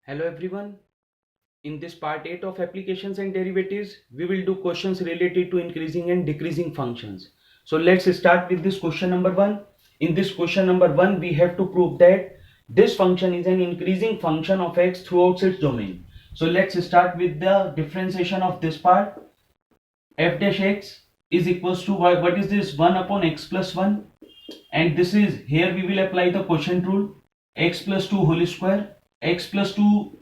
Hello everyone. In this part 8 of applications and derivatives, we will do questions related to increasing and decreasing functions. So let's start with this question number 1. In this question number 1, we have to prove that this function is an increasing function of x throughout its domain. So let's start with the differentiation of this part. F dash x is equals to y. What is this? 1 upon x plus 1. And this is, here we will apply the quotient rule, x plus 2 whole square, x plus 2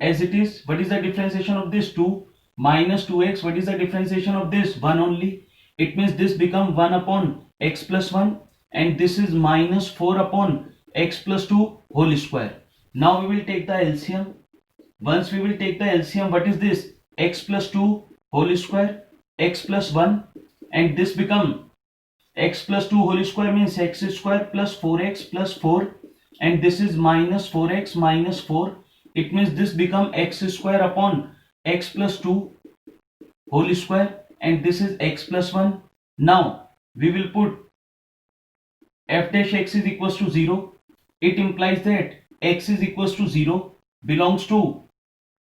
as it is. What is the differentiation of this? 2 minus 2x. What is the differentiation of this? 1 only. It means this become 1 upon x plus 1, and this is minus 4 upon x plus 2 whole square. Now we will take the LCM. Once we will take the LCM, what is this? X plus 2 whole square, x plus 1, and this become x plus 2 whole square means x square plus 4x plus 4, and this is minus 4x minus 4. It means this become x square upon x plus 2 whole square, and this is x plus 1. Now we will put f dash x is equals to 0. It implies that x is equals to 0 belongs to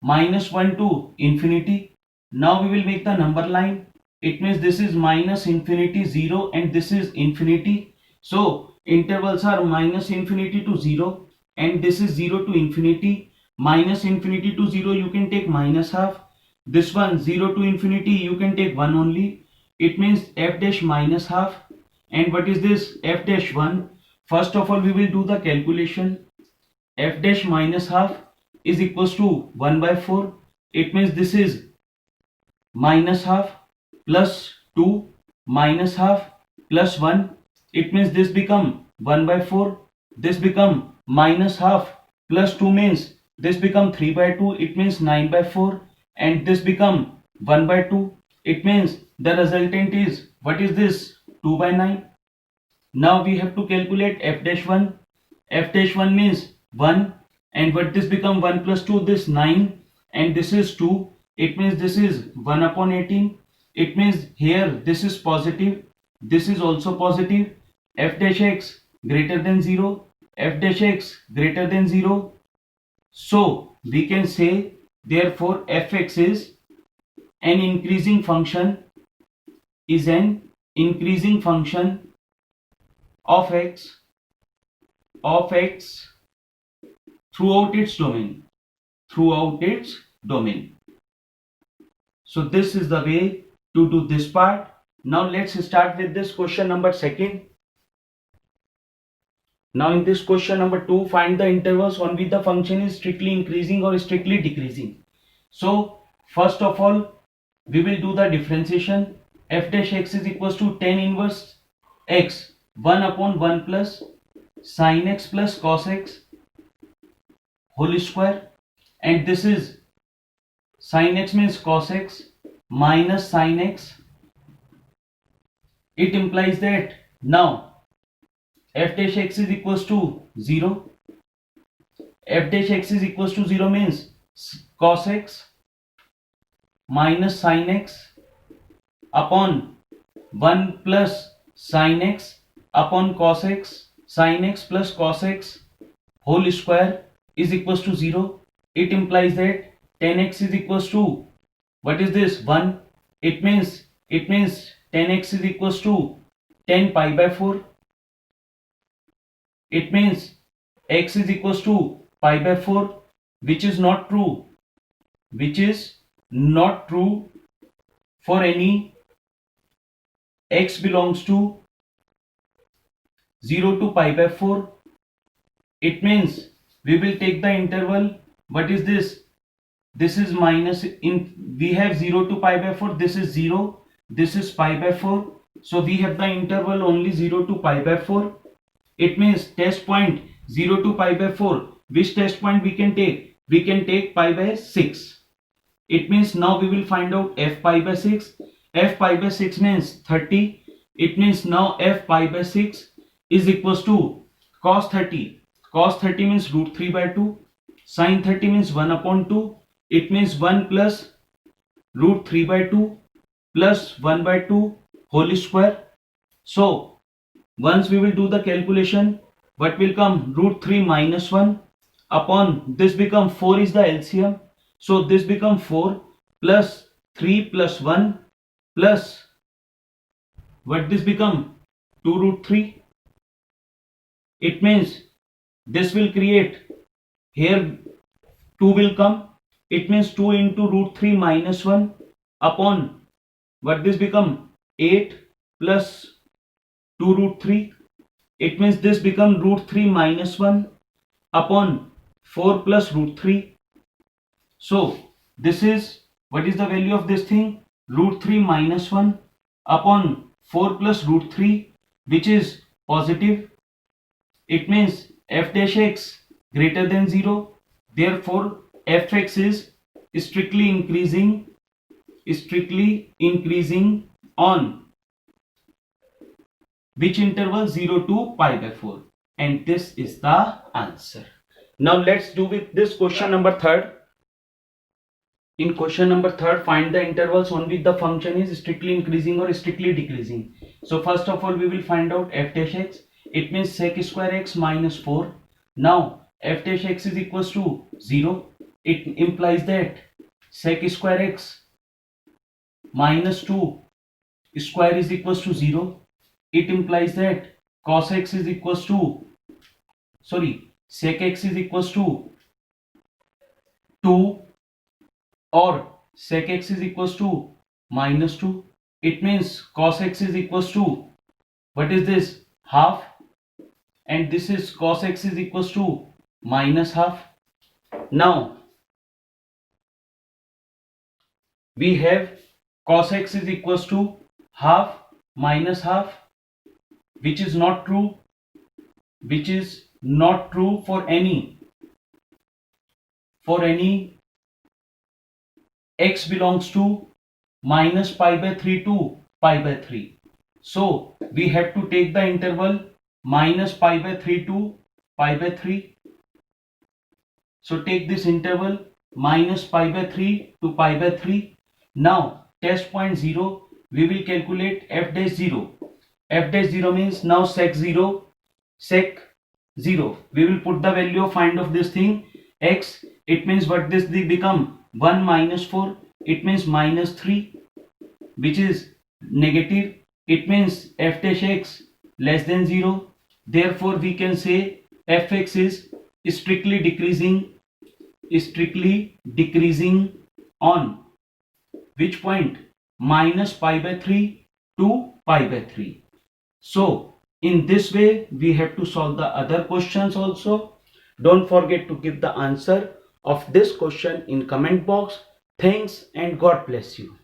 minus 1 to infinity. Now we will make the number line. It means this is minus infinity 0 and this is infinity. So intervals are minus infinity to 0 and this is 0 to infinity. Minus infinity to 0 you can take minus half. This one 0 to infinity you can take 1 only. It means f dash minus half. And what is this? F dash 1. First of all we will do the calculation. F dash minus half is equals to 1 by 4. It means this is minus half plus 2 minus half plus 1. It means this become 1 by 4. This become minus half plus 2 means this become 3 by 2. It means 9 by 4. And this become 1 by 2. It means the resultant is, what is this? 2 by 9. Now we have to calculate f dash 1. F dash 1 means 1, and what this become 1 plus 2, this 9, and this is 2. It means this is 1 upon 18. It means here this is positive, this is also positive. F dash x greater than 0, f dash x greater than 0. So we can say therefore fx is an increasing function, is an increasing function of x throughout its domain, So this is the way to do this part. Now let's start with this question number 2. Now in this question number 2, find the intervals on which the function is strictly increasing or strictly decreasing. So first of all we will do the differentiation. F dash x is equals to tan inverse x 1 upon 1 plus sin x plus cos x whole square, and this is sin x means cos x minus sin x. It implies that now f dash x is equals to 0. F dash x is equals to 0 means cos x minus sin x upon 1 plus sin x upon cos x, sin x plus cos x whole square is equals to 0. It implies that tan x is equals to, what is this? 1. It means tan x is equals to 10 pi by 4. It means x is equals to pi by 4, which is not true. Which is not true for any x belongs to 0 to pi by 4. It means we will take the interval. What is this? This is minus, in we have 0 to pi by 4. This is 0, this is pi by 4. So we have the interval only 0 to pi by 4. It means test point 0 to pi by 4. Which test point we can take? We can take pi by 6. It means now we will find out f pi by 6. F pi by 6 means 30. It means now f pi by 6 is equals to cos 30. Cos 30 means root 3 by 2. Sin 30 means 1 upon 2. It means 1 plus root 3 by 2 plus 1 by 2 whole square. So once we will do the calculation, what will come? Root 3 minus 1 upon this become 4 is the LCM. So this become 4 plus 3 plus 1 plus what this become 2 root 3. It means this will create here 2 will come. It means 2 into root 3 minus 1 upon what this become 8 plus 2 root 3. It means this become root 3 minus 1 upon 4 plus root 3. So this is what is the value of this thing? Root 3 minus 1 upon 4 plus root 3, which is positive. It means f dash x greater than 0. Therefore fx is strictly increasing on which interval? 0 to pi by 4. And this is the answer. Now let's do with this question number 3rd. In question number 3rd, find the intervals on which the function is strictly increasing or strictly decreasing. So first of all, we will find out f dash x. It means sec square x minus 4. Now f dash x is equals to 0. It implies that sec square x minus 2 square is equals to 0. It implies that cos x is equals to sec x is equals to 2 or sec x is equals to minus 2. It means cos x is equals to what is this? Half, and this is cos x is equals to minus half. Now we have cos x is equals to half minus half, which is not true for any x belongs to minus pi by 3 to pi by 3. So we have to take the interval minus pi by 3 to pi by 3. So take this interval minus pi by 3 to pi by 3. Now test point 0, we will calculate f dash 0. F dash 0 means now sec 0. We will put the value of find of this thing x. It means what this become 1 minus 4. It means minus 3, which is negative. It means f dash x less than 0. Therefore we can say fx is strictly decreasing on which point? Minus pi by 3 to pi by 3. So in this way we have to solve the other questions also. Don't forget to give the answer of this question in comment box. Thanks and God bless you.